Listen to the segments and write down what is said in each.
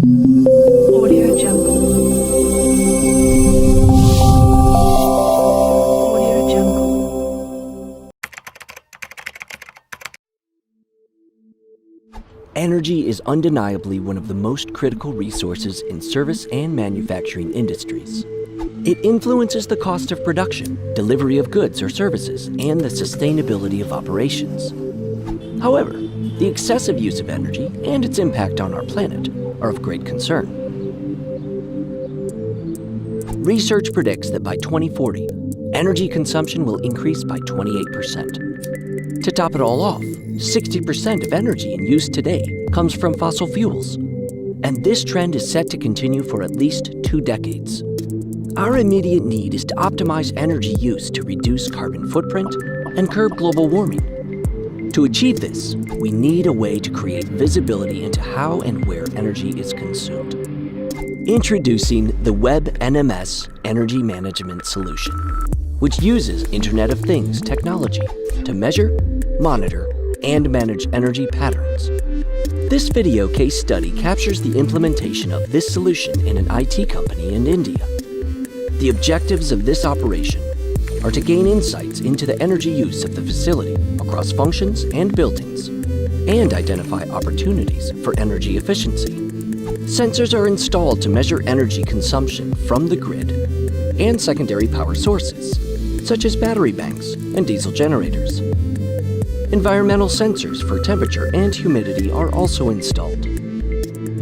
Audio Jungle. Audio Jungle. Energy is undeniably one of the most critical resources in service and manufacturing industries. It influences the cost of production, delivery of goods or services, and the sustainability of operations. However, the excessive use of energy and its impact on our planet are of great concern. Research predicts that by 2040, energy consumption will increase by 28%. To top it all off, 60% of energy in use today comes from fossil fuels, and this trend is set to continue for at least 2 decades. Our immediate need is to optimize energy use to reduce carbon footprint and curb global warming. To achieve this, we need a way to create visibility into how and where energy is consumed. Introducing the WebNMS Energy Management Solution, which uses Internet of Things technology to measure, monitor, and manage energy patterns. This video case study captures the implementation of this solution in an IT company in India. The objectives of this operation are to gain insights into the energy use of the facility across functions and buildings, and identify opportunities for energy efficiency. Sensors are installed to measure energy consumption from the grid and secondary power sources, such as battery banks and diesel generators. Environmental sensors for temperature and humidity are also installed.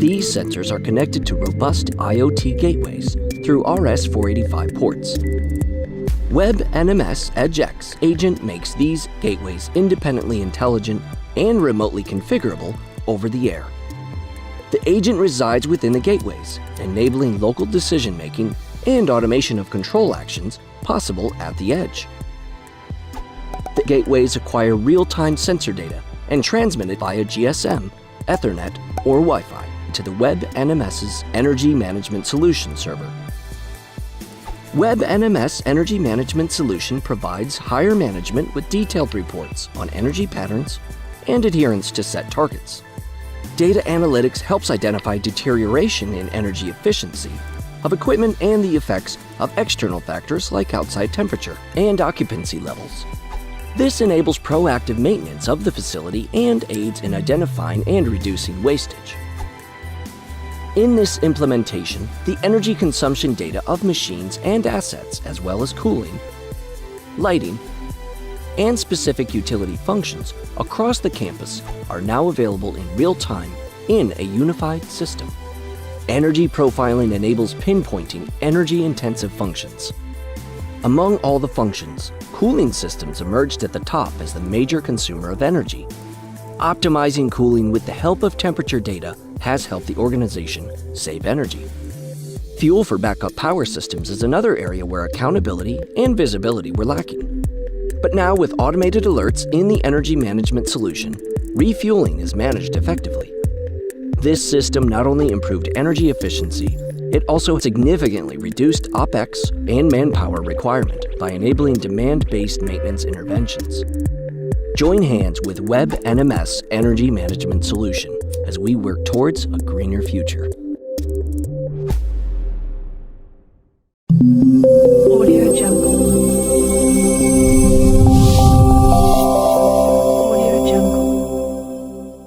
These sensors are connected to robust IoT gateways through RS-485 ports. WebNMS EdgeX agent makes these gateways independently intelligent and remotely configurable over the air. The agent resides within the gateways, enabling local decision-making and automation of control actions possible at the edge. The gateways acquire real-time sensor data and transmit it via GSM, Ethernet, or Wi-Fi to the WebNMS's Energy Management Solution server. WebNMS Energy Management Solution provides higher management with detailed reports on energy patterns and adherence to set targets. Data analytics helps identify deterioration in energy efficiency of equipment and the effects of external factors like outside temperature and occupancy levels. This enables proactive maintenance of the facility and aids in identifying and reducing wastage. In this implementation, the energy consumption data of machines and assets, as well as cooling, lighting, and specific utility functions across the campus are now available in real time in a unified system. Energy profiling enables pinpointing energy-intensive functions. Among all the functions, cooling systems emerged at the top as the major consumer of energy. Optimizing cooling with the help of temperature data has helped the organization save energy. Fuel for backup power systems is another area where accountability and visibility were lacking. But now, with automated alerts in the energy management solution, refueling is managed effectively. This system not only improved energy efficiency, it also significantly reduced OpEx and manpower requirement by enabling demand-based maintenance interventions. Join hands with WebNMS Energy Management Solution as we work towards a greener future.